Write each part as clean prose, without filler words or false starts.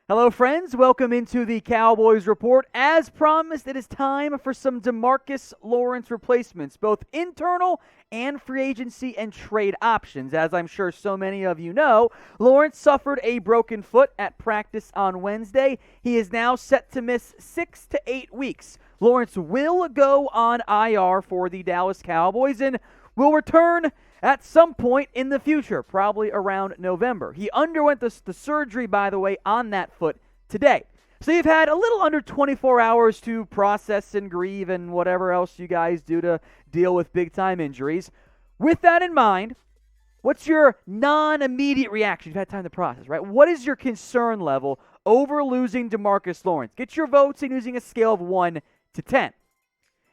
Hello, friends. Welcome into the Cowboys Report. As promised, it is time for some DeMarcus Lawrence replacements, both internal and free agency and trade options. As I'm sure so many of you know, Lawrence suffered a broken foot at practice on Wednesday. He is now set to miss 6 to 8 weeks. Lawrence will go on IR for the Dallas Cowboys and will return at some point in the future, probably around November. He underwent the surgery, by the way, on that foot today. So you've had a little under 24 hours to process and grieve and whatever else you guys do to deal with big-time injuries. With that in mind, what's your non-immediate reaction? You've had time to process, right? What is your concern level over losing DeMarcus Lawrence? Get your votes in using a scale of 1 to 10.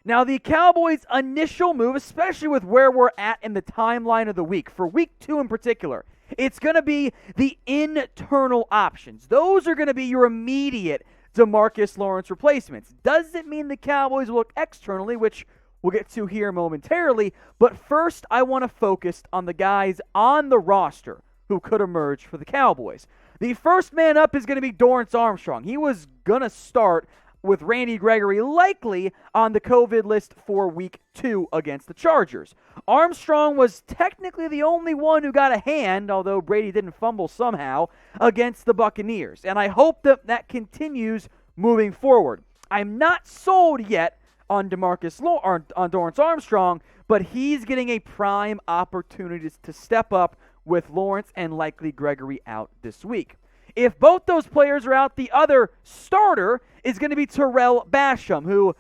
Now, the Cowboys' initial move, especially with where we're at in the timeline of the week, for week 2 in particular, it's going to be the internal options. Those are going to be your immediate DeMarcus Lawrence replacements. Doesn't mean the Cowboys will look externally, which we'll get to here momentarily, but first I want to focus on the guys on the roster who could emerge for the Cowboys. The first man up is going to be Dorance Armstrong. He was going to start with Randy Gregory likely on the COVID list for week 2 against the Chargers. Armstrong was technically the only one who got a hand, although Brady didn't fumble somehow, against the Buccaneers. And I hope that continues moving forward. I'm not sold yet on on Dorance Armstrong, but he's getting a prime opportunity to step up with Lawrence and likely Gregory out this week. If both those players are out, the other starter is going to be Terrell Basham, who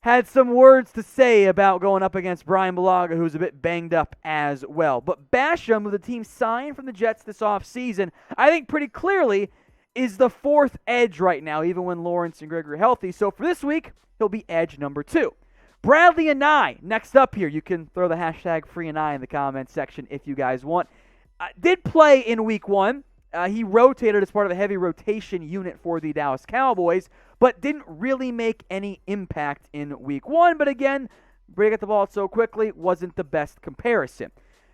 had some words to say about going up against Brian Bulaga, who's a bit banged up as well. But Basham, who the team signed from the Jets this offseason, I think pretty clearly is the fourth edge right now, even when Lawrence and Gregory are healthy. So for this week, he'll be edge number 2. Bradley Anae, next up here. You can throw the hashtag FreeAnai in the comments section if you guys want. Did play in week 1. He rotated as part of a heavy rotation unit for the Dallas Cowboys, but didn't really make any impact in week 1. But again, Brady got the ball so quickly, wasn't the best comparison.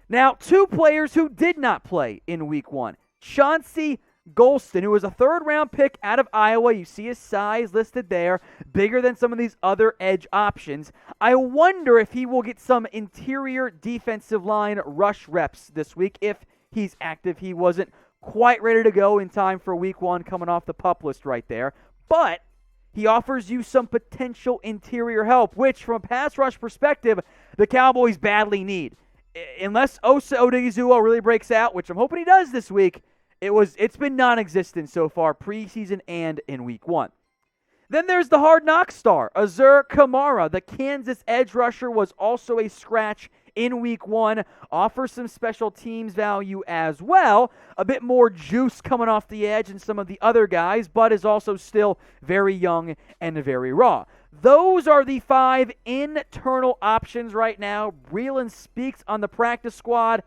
Now, 2 players who did not play in week 1. Chauncey Golston, who was a third-round pick out of Iowa. You see his size listed there, bigger than some of these other edge options. I wonder if he will get some interior defensive line rush reps this week if he's active. He wasn't quite ready to go in time for week 1 coming off the PUP list right there. But he offers you some potential interior help, which from a pass rush perspective, the Cowboys badly need. Unless Osa Odigizua really breaks out, which I'm hoping he does this week, it's been non-existent so far, preseason and in week 1. Then there's the Hard Knocks star, Azur Kamara. The Kansas edge rusher was also a scratch in week 1, offers some special teams value as well. A bit more juice coming off the edge than some of the other guys, but is also still very young and very raw. Those are the 5 internal options right now. Breeland speaks on the practice squad.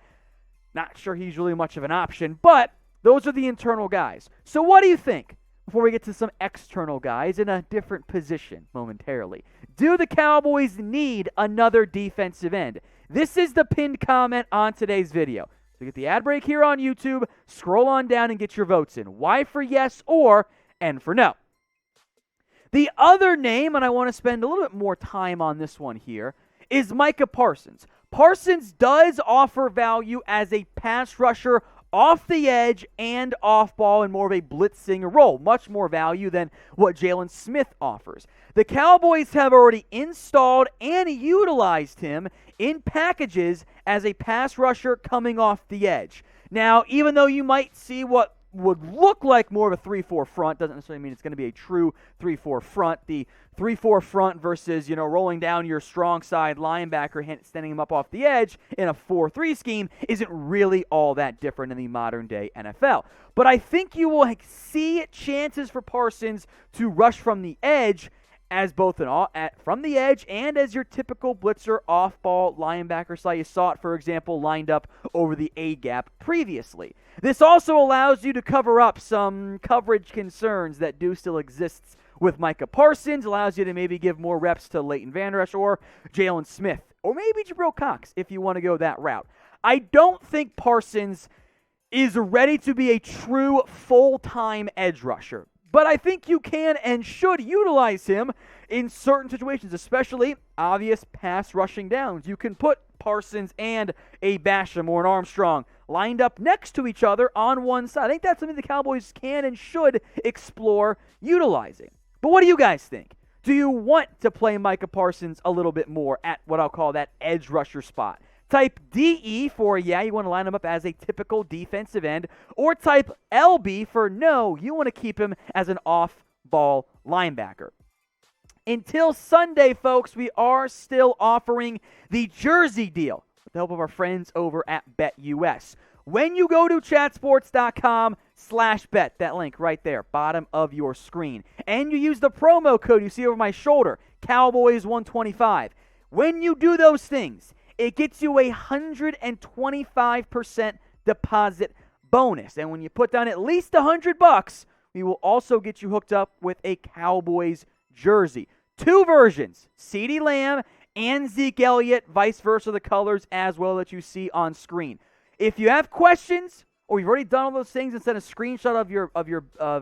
Not sure he's really much of an option, but those are the internal guys. So what do you think? Before we get to some external guys in a different position momentarily. Do the Cowboys need another defensive end? This is the pinned comment on today's video. So get the ad break here on YouTube, scroll on down and get your votes in. Y for yes or N for no. The other name, and I want to spend a little bit more time on this one here, is Micah Parsons. Parsons does offer value as a pass rusher off the edge and off ball in more of a blitzing role. Much more value than what Jalen Smith offers. The Cowboys have already installed and utilized him in packages as a pass rusher coming off the edge. Now, even though you might see what would look like more of a 3-4 front, doesn't necessarily mean it's going to be a true 3-4 front. The 3-4 front versus, rolling down your strong side linebacker, standing him up off the edge in a 4-3 scheme isn't really all that different in the modern day NFL. But I think you will see chances for Parsons to rush from the edge as both from the edge and as your typical blitzer off-ball linebacker style. You saw it, for example, lined up over the A-gap previously. This also allows you to cover up some coverage concerns that do still exist with Micah Parsons. Allows you to maybe give more reps to Leighton Vander Esch or Jalen Smith, or maybe Jabril Cox if you want to go that route. I don't think Parsons is ready to be a true full-time edge rusher. But I think you can and should utilize him in certain situations, especially obvious pass rushing downs. You can put Parsons and a Basham or an Armstrong lined up next to each other on one side. I think that's something the Cowboys can and should explore utilizing. But what do you guys think? Do you want to play Micah Parsons a little bit more at what I'll call that edge rusher spot? Type DE for, yeah, you want to line him up as a typical defensive end, or type LB for, no, you want to keep him as an off-ball linebacker. Until Sunday, folks, we are still offering the jersey deal with the help of our friends over at BetUS. When you go to chatsports.com/bet, that link right there, bottom of your screen, and you use the promo code you see over my shoulder, Cowboys125, when you do those things, it gets you a 125% deposit bonus. And when you put down at least $100, we will also get you hooked up with a Cowboys jersey. Two versions, CeeDee Lamb and Zeke Elliott, vice versa, the colors as well that you see on screen. If you have questions, or you've already done all those things and sent a screenshot of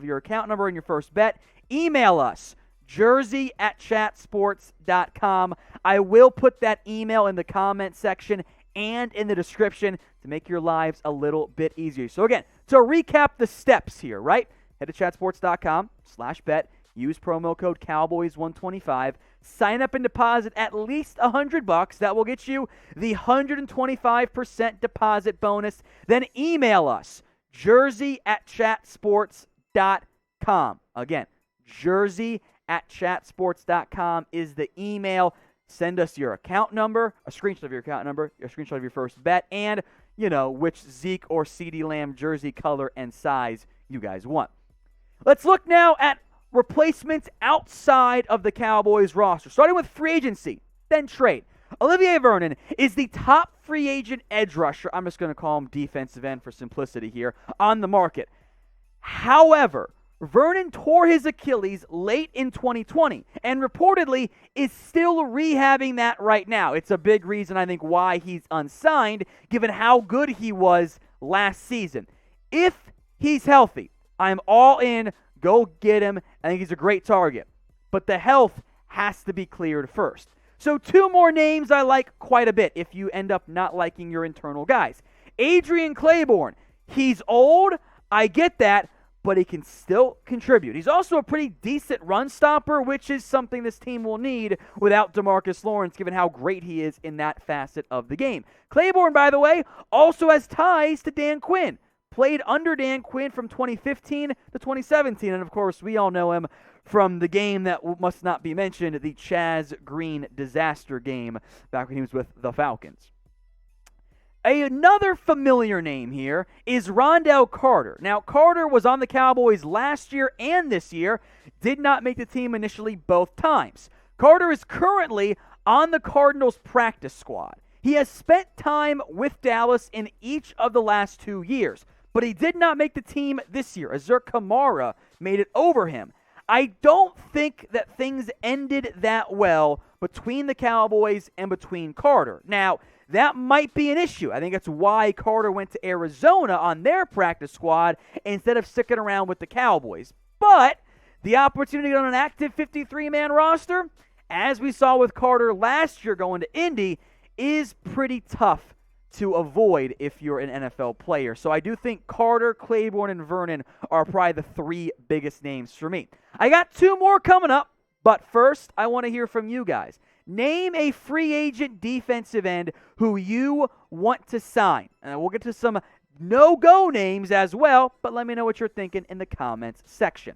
your account number and your first bet, email us, jersey@chatsports.com. I will put that email in the comment section and in the description to make your lives a little bit easier. So again, to recap the steps here, right? Head to chatsports.com/bet. Use promo code Cowboys125. Sign up and deposit at least $100. That will get you the 125% deposit bonus. Then email us, jersey@chatsports.com. Again, jersey@chatsports.com is the email. Send us your account number, a screenshot of your account number, a screenshot of your first bet, and, which Zeke or CeeDee Lamb jersey color and size you guys want. Let's look now at replacements outside of the Cowboys roster, starting with free agency, then trade. Olivier Vernon is the top free agent edge rusher. I'm just going to call him defensive end for simplicity here, on the market. However, Vernon tore his Achilles late in 2020 and reportedly is still rehabbing that right now. It's a big reason, I think, why he's unsigned, given how good he was last season. If he's healthy, I'm all in. Go get him. I think he's a great target. But the health has to be cleared first. So two more names I like quite a bit if you end up not liking your internal guys. Adrian Claiborne. He's old. I get that. But he can still contribute. He's also a pretty decent run stopper, which is something this team will need without DeMarcus Lawrence, given how great he is in that facet of the game. Claiborne, by the way, also has ties to Dan Quinn. Played under Dan Quinn from 2015 to 2017. And, of course, we all know him from the game that must not be mentioned, the Chaz Green disaster game back when he was with the Falcons. Another familiar name here is Rondell Carter. Now, Carter was on the Cowboys last year and this year, did not make the team initially both times. Carter is currently on the Cardinals practice squad. He has spent time with Dallas in each of the last 2 years, but he did not make the team this year. Azur Kamara made it over him. I don't think that things ended that well between the Cowboys and between Carter. Now, that might be an issue. I think that's why Carter went to Arizona on their practice squad instead of sticking around with the Cowboys. But the opportunity on an active 53-man roster, as we saw with Carter last year going to Indy, is pretty tough to avoid if you're an NFL player. So I do think Carter, Claiborne, and Vernon are probably the three biggest names for me. I got two more coming up, but first I want to hear from you guys. Name a free agent defensive end who you want to sign. And we'll get to some no-go names as well, but let me know what you're thinking in the comments section.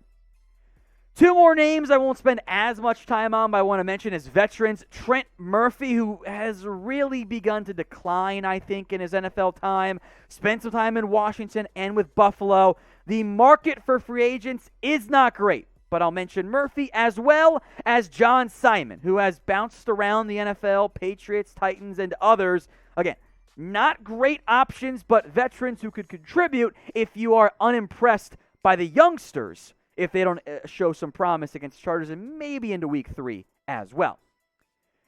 Two more names I won't spend as much time on, but I want to mention as veterans. Trent Murphy, who has really begun to decline, I think, in his NFL time. Spent some time in Washington and with Buffalo. The market for free agents is not great, but I'll mention Murphy as well as John Simon, who has bounced around the NFL, Patriots, Titans, and others. Again, not great options, but veterans who could contribute if you are unimpressed by the youngsters, if they don't show some promise against Chargers and maybe into week 3 as well.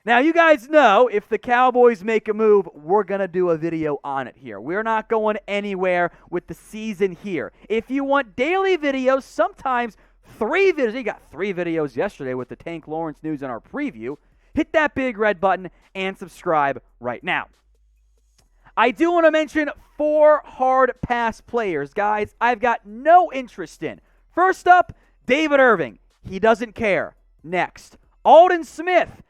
Now, you guys know if the Cowboys make a move, we're going to do a video on it here. We're not going anywhere with the season here. If you want daily videos, sometimes 3 videos. You got 3 videos yesterday with the Tank Lawrence news and our preview. Hit that big red button and subscribe right now. I do want to mention 4 hard pass players, guys, I've got no interest in. First up, David Irving. He doesn't care. Next, Aldon Smith.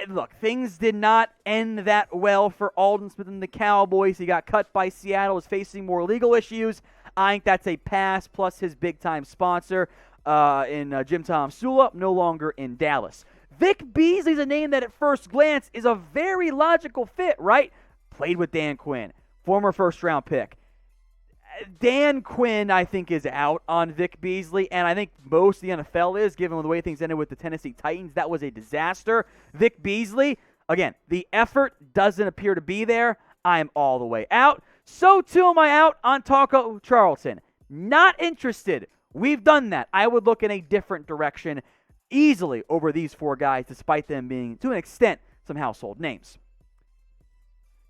Look, things did not end that well for Aldon Smith and the Cowboys. He got cut by Seattle, is facing more legal issues. I think that's a pass, plus his big-time sponsor in Jim Tom Sula, no longer in Dallas. Vic Beasley's a name that at first glance is a very logical fit, right? Played with Dan Quinn, former first-round pick. Dan Quinn, I think, is out on Vic Beasley, and I think most of the NFL is, given the way things ended with the Tennessee Titans. That was a disaster. Vic Beasley, again, the effort doesn't appear to be there. I am all the way out. So, too, am I out on Taco Charlton. Not interested. We've done that. I would look in a different direction easily over these 4 guys, despite them being, to an extent, some household names.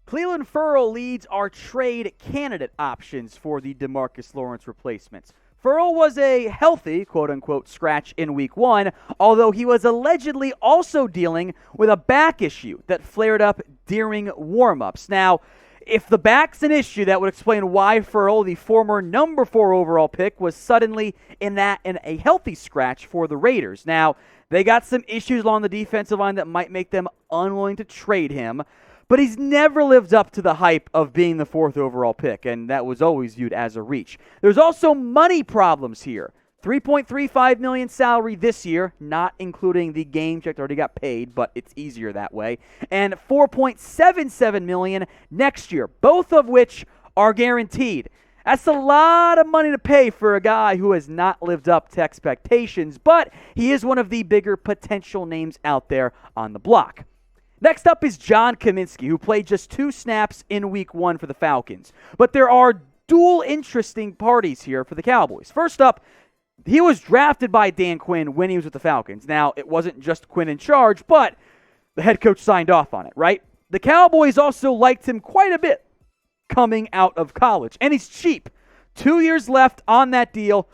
Clelin Ferrell leads our trade candidate options for the DeMarcus Lawrence replacements. Ferrell was a healthy, quote-unquote, scratch in Week 1, although he was allegedly also dealing with a back issue that flared up during warm-ups. Now, if the back's an issue, that would explain why Ferrell, the former number 4 overall pick, was suddenly in a healthy scratch for the Raiders. Now, they got some issues along the defensive line that might make them unwilling to trade him. But he's never lived up to the hype of being the 4th overall pick, and that was always viewed as a reach. There's also money problems here. $3.35 million salary this year, not including the game check that already got paid, but it's easier that way, and $4.77 million next year, both of which are guaranteed. That's a lot of money to pay for a guy who has not lived up to expectations, but he is one of the bigger potential names out there on the block. Next up is John Cominsky, who played just 2 snaps in Week 1 for the Falcons. But there are dual interesting parties here for the Cowboys. First up, he was drafted by Dan Quinn when he was with the Falcons. Now, it wasn't just Quinn in charge, but the head coach signed off on it, right? The Cowboys also liked him quite a bit coming out of college. And he's cheap. 2 years left on that deal,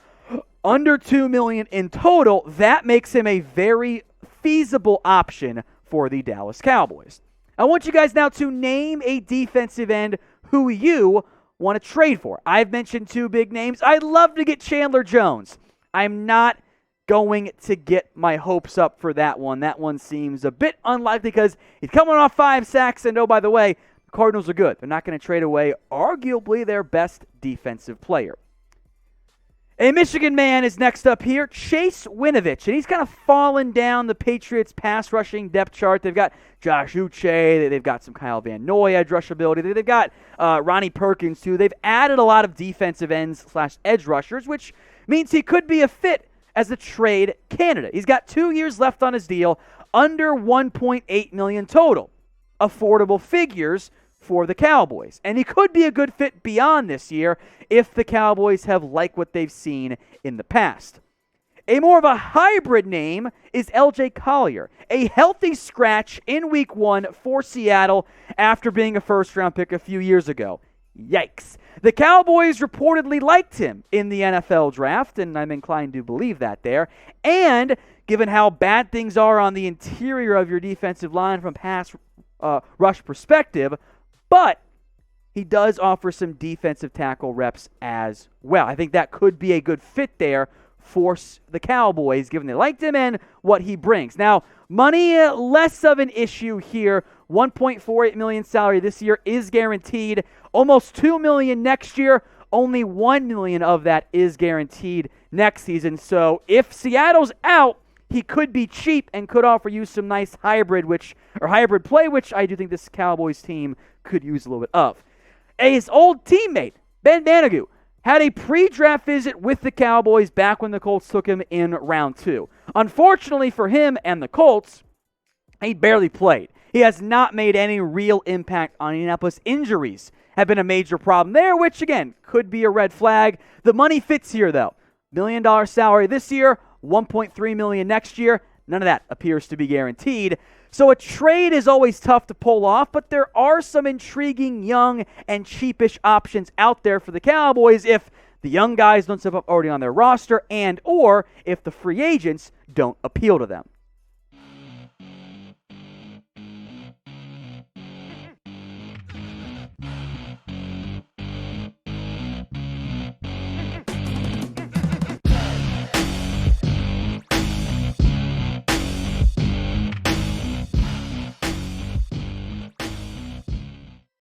under $2 million in total. That makes him a very feasible option for the Dallas Cowboys. I want you guys now to name a defensive end who you want to trade for. I've mentioned 2 big names. I'd love to get Chandler Jones. I'm not going to get my hopes up for that one. That one seems a bit unlikely because he's coming off 5 sacks, and oh, by the way, the Cardinals are good. They're not going to trade away arguably their best defensive player. A Michigan man is next up here, Chase Winovich, and he's kind of fallen down the Patriots' pass rushing depth chart. They've got Josh Uche, they've got some Kyle Van Noy edge rush ability, they've got Ronnie Perkins too. They've added a lot of defensive ends / edge rushers, which means he could be a fit as a trade candidate. He's got 2 years left on his deal, under $1.8 million total. Affordable figures for the Cowboys. And he could be a good fit beyond this year if the Cowboys have liked what they've seen in the past. A more of a hybrid name is L.J. Collier, a healthy scratch in Week 1 for Seattle after being a first-round pick a few years ago. Yikes. The Cowboys reportedly liked him in the NFL draft, and I'm inclined to believe that there. And given how bad things are on the interior of your defensive line from pass rush perspective, but he does offer some defensive tackle reps as well. I think that could be a good fit there for the Cowboys, given they liked him and what he brings. Now, money, less of an issue here. $1.48 million salary this year is guaranteed. Almost $2 million next year. Only $1 million of that is guaranteed next season. So if Seattle's out, he could be cheap and could offer you some nice hybrid play, which I do think this Cowboys team could use a little bit of. His old teammate, Ben Managu, had a pre-draft visit with the Cowboys back when the Colts took him in round 2. Unfortunately for him and the Colts, he barely played. He has not made any real impact on Indianapolis. Injuries have been a major problem there, which, again, could be a red flag. The money fits here, though. $1 million salary this year, $1.3 million next year. None of that appears to be guaranteed. So a trade is always tough to pull off, but there are some intriguing young and cheapish options out there for the Cowboys if the young guys don't step up already on their roster and or if the free agents don't appeal to them.